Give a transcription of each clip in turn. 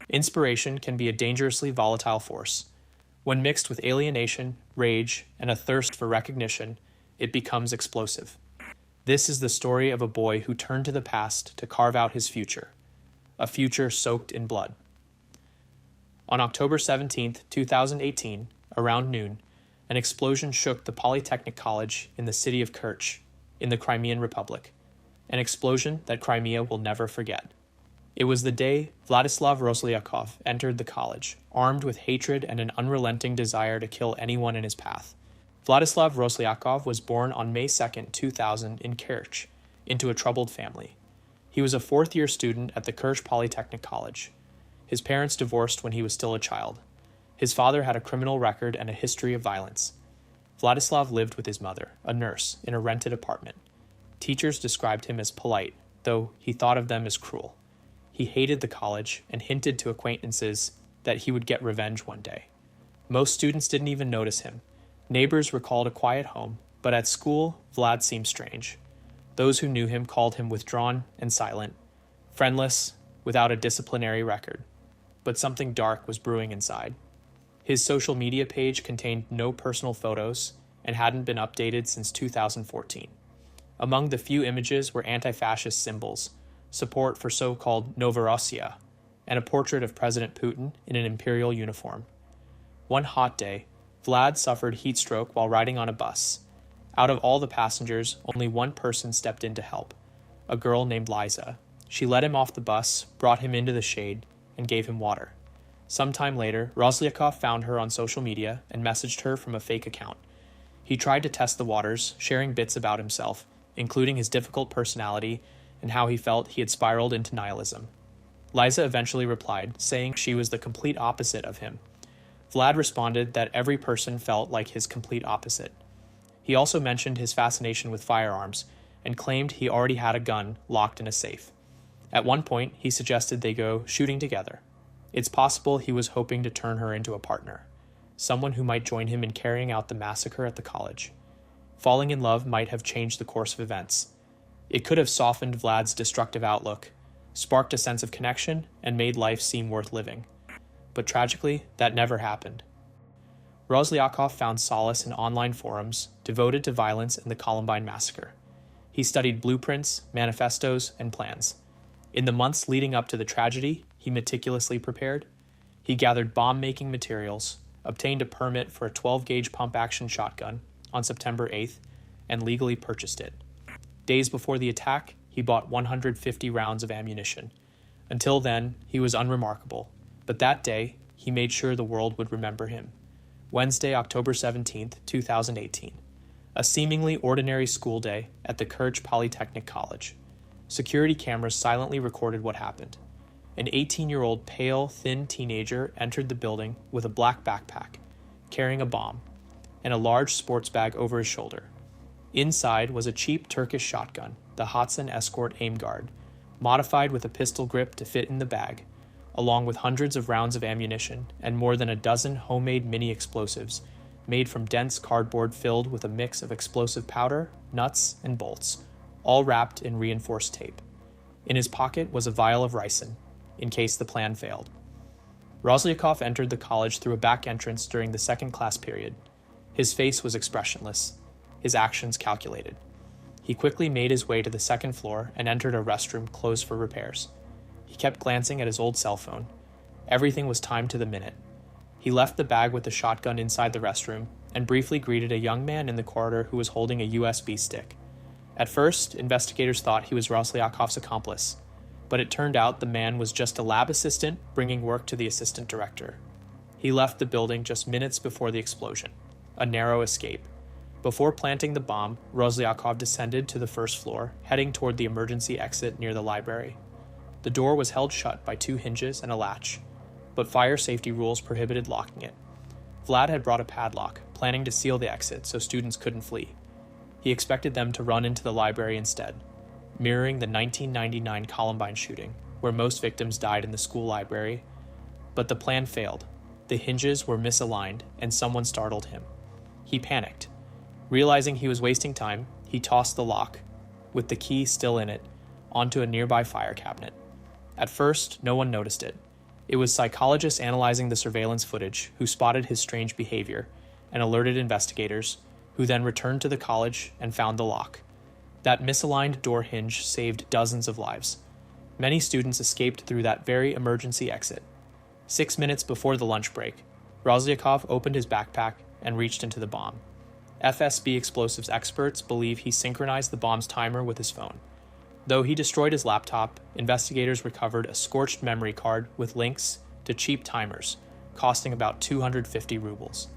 Inspiration can be a dangerously volatile force. When mixed with alienation, rage, and a thirst for recognition, it becomes explosive. This is the story of a boy who turned to the past to carve out his future, a future soaked in blood. On October 17, 2018, around noon, an explosion shook the Polytechnic College in the city of Kerch, in the Crimean Republic, an explosion that Crimea will never forget. It was the day Vladislav Roslyakov entered the college, armed with hatred and an unrelenting desire to kill anyone in his path. Vladislav Roslyakov was born on May 2, 2000 in Kerch, into a troubled family. He was a fourth-year student at the Kerch Polytechnic College. His parents divorced when he was still a child. His father had a criminal record and a history of violence. Vladislav lived with his mother, a nurse, in a rented apartment. Teachers described him as polite, though he thought of them as cruel. He hated the college and hinted to acquaintances that he would get revenge one day. Most students didn't even notice him. Neighbors recalled a quiet home, but at school, Vlad seemed strange. Those who knew him called him withdrawn and silent, friendless, without a disciplinary record. But something dark was brewing inside. His social media page contained no personal photos and hadn't been updated since 2014. Among the few images were anti-fascist symbols, support for so-called Novorossiya, and a portrait of President Putin in an imperial uniform. One hot day, Vlad suffered heat stroke while riding on a bus. Out of all the passengers, only one person stepped in to help, a girl named Liza. She led him off the bus, brought him into the shade, and gave him water. Sometime later, Roslyakov found her on social media and messaged her from a fake account. He tried to test the waters, sharing bits about himself, including his difficult personality and how he felt he had spiraled into nihilism. Liza eventually replied, saying she was the complete opposite of him. Vlad responded that every person felt like his complete opposite. He also mentioned his fascination with firearms and claimed he already had a gun locked in a safe. At one point, he suggested they go shooting together. It's possible he was hoping to turn her into a partner, someone who might join him in carrying out the massacre at the college. Falling in love might have changed the course of events. It could have softened Vlad's destructive outlook, sparked a sense of connection, and made life seem worth living. But tragically, that never happened. Roslyakov found solace in online forums devoted to violence and the Columbine massacre. He studied blueprints, manifestos, and plans. In the months leading up to the tragedy, he meticulously prepared. He gathered bomb-making materials, obtained a permit for a 12-gauge pump-action shotgun on September 8th, and legally purchased it. Days before the attack, he bought 150 rounds of ammunition. Until then, he was unremarkable, but that day, he made sure the world would remember him. Wednesday, October 17th, 2018. A seemingly ordinary school day at the Kerch Polytechnic College. Security cameras silently recorded what happened. An 18-year-old pale, thin teenager entered the building with a black backpack, carrying a bomb, and a large sports bag over his shoulder. Inside was a cheap Turkish shotgun, the Hatsan Escort Aim Guard, modified with a pistol grip to fit in the bag, along with hundreds of rounds of ammunition and more than a dozen homemade mini-explosives made from dense cardboard filled with a mix of explosive powder, nuts, and bolts, all wrapped in reinforced tape. In his pocket was a vial of ricin, in case the plan failed. Roslyakov entered the college through a back entrance during the second class period. His face was expressionless, his actions calculated. He quickly made his way to the second floor and entered a restroom closed for repairs. He kept glancing at his old cell phone. Everything was timed to the minute. He left the bag with the shotgun inside the restroom and briefly greeted a young man in the corridor who was holding a USB stick. At first, investigators thought he was Roslyakov's accomplice, but it turned out the man was just a lab assistant bringing work to the assistant director. He left the building just minutes before the explosion, a narrow escape. Before planting the bomb, Roslyakov descended to the first floor, heading toward the emergency exit near the library. The door was held shut by 2 hinges and a latch, but fire safety rules prohibited locking it. Vlad had brought a padlock, planning to seal the exit so students couldn't flee. He expected them to run into the library instead, mirroring the 1999 Columbine shooting, where most victims died in the school library. But the plan failed. The hinges were misaligned, and someone startled him. He panicked. Realizing he was wasting time, he tossed the lock, with the key still in it, onto a nearby fire cabinet. At first, no one noticed it. It was psychologists analyzing the surveillance footage who spotted his strange behavior and alerted investigators, who then returned to the college and found the lock. That misaligned door hinge saved dozens of lives. Many students escaped through that very emergency exit. 6 minutes before the lunch break, Rozlyakov opened his backpack and reached into the bomb. FSB explosives experts believe he synchronized the bomb's timer with his phone. Though he destroyed his laptop, investigators recovered a scorched memory card with links to cheap timers, costing about 250 rubles.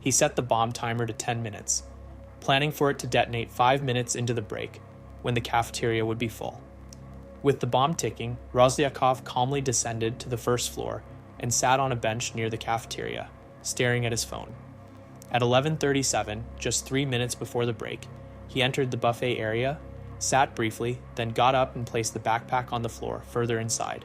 He set the bomb timer to 10 minutes, planning for it to detonate 5 minutes into the break, when the cafeteria would be full. With the bomb ticking, Rozlyakov calmly descended to the first floor and sat on a bench near the cafeteria, staring at his phone. At 11:37, just 3 minutes before the break, he entered the buffet area, sat briefly, then got up and placed the backpack on the floor further inside.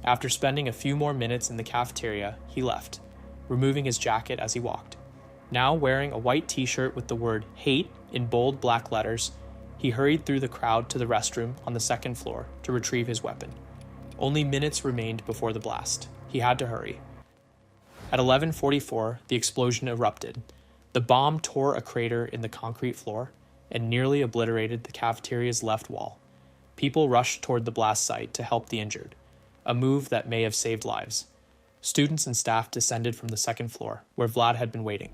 After spending a few more minutes in the cafeteria, he left, removing his jacket as he walked. Now wearing a white t-shirt with the word "hate" in bold black letters, he hurried through the crowd to the restroom on the second floor to retrieve his weapon. Only minutes remained before the blast. He had to hurry. At 11:44, the explosion erupted. The bomb tore a crater in the concrete floor and nearly obliterated the cafeteria's left wall. People rushed toward the blast site to help the injured, a move that may have saved lives. Students and staff descended from the second floor, where Vlad had been waiting.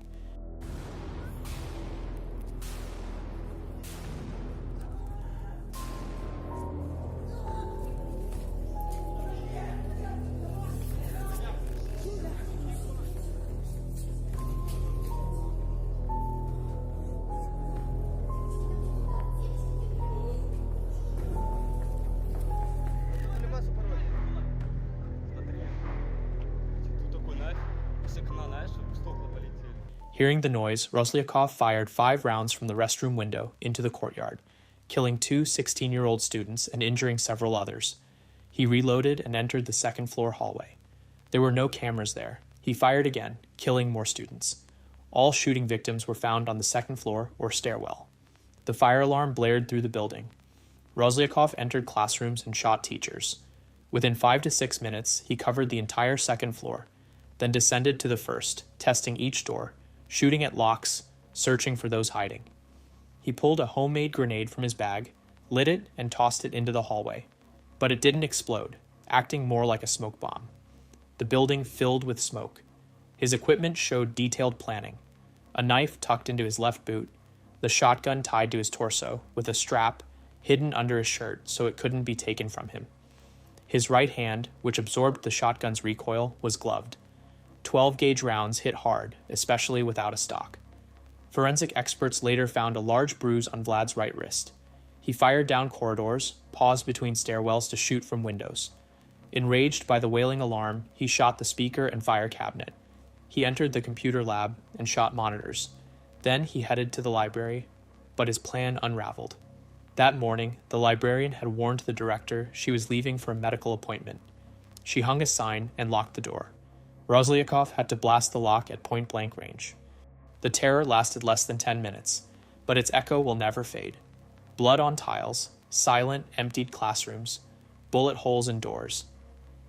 Hearing the noise, Rozlyakov fired 5 rounds from the restroom window into the courtyard, killing 2 16-year-old students and injuring several others. He reloaded and entered the second-floor hallway. There were no cameras there. He fired again, killing more students. All shooting victims were found on the second floor or stairwell. The fire alarm blared through the building. Rozlyakov entered classrooms and shot teachers. Within 5 to 6 minutes, he covered the entire second floor, then descended to the first, testing each door, shooting at locks, searching for those hiding. He pulled a homemade grenade from his bag, lit it, and tossed it into the hallway. But it didn't explode, acting more like a smoke bomb. The building filled with smoke. His equipment showed detailed planning. A knife tucked into his left boot, the shotgun tied to his torso, with a strap hidden under his shirt so it couldn't be taken from him. His right hand, which absorbed the shotgun's recoil, was gloved. 12-gauge rounds hit hard, especially without a stock. Forensic experts later found a large bruise on Vlad's right wrist. He fired down corridors, paused between stairwells to shoot from windows. Enraged by the wailing alarm, he shot the speaker and fire cabinet. He entered the computer lab and shot monitors. Then he headed to the library, but his plan unraveled. That morning, the librarian had warned the director she was leaving for a medical appointment. She hung a sign and locked the door. Rozlyakov had to blast the lock at point-blank range. The terror lasted less than 10 minutes, but its echo will never fade. Blood on tiles, silent, emptied classrooms, bullet holes in doors.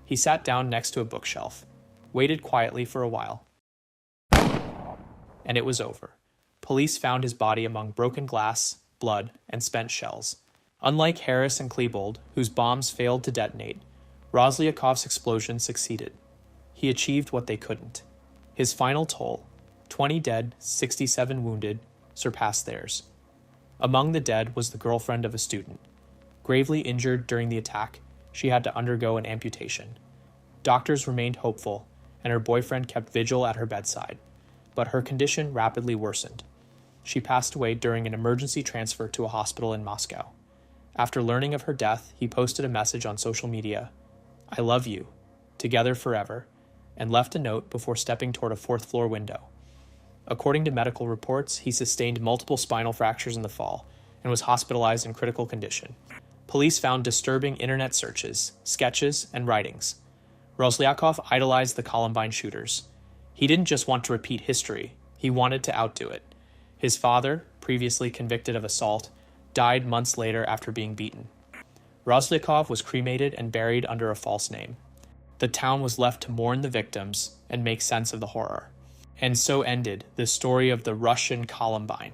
He sat down next to a bookshelf, waited quietly for a while, and it was over. Police found his body among broken glass, blood, and spent shells. Unlike Harris and Klebold, whose bombs failed to detonate, Roslyakov's explosion succeeded. He achieved what they couldn't. His final toll, 20 dead, 67 wounded, surpassed theirs. Among the dead was the girlfriend of a student. Gravely injured during the attack, she had to undergo an amputation. Doctors remained hopeful, and her boyfriend kept vigil at her bedside, but her condition rapidly worsened. She passed away during an emergency transfer to a hospital in Moscow. After learning of her death, he posted a message on social media, "I love you, together forever," and left a note before stepping toward a fourth-floor window. According to medical reports, he sustained multiple spinal fractures in the fall and was hospitalized in critical condition. Police found disturbing internet searches, sketches, and writings. Rozlyakov idolized the Columbine shooters. He didn't just want to repeat history, he wanted to outdo it. His father, previously convicted of assault, died months later after being beaten. Rozlyakov was cremated and buried under a false name. The town was left to mourn the victims and make sense of the horror. And so ended the story of the Russian Columbine,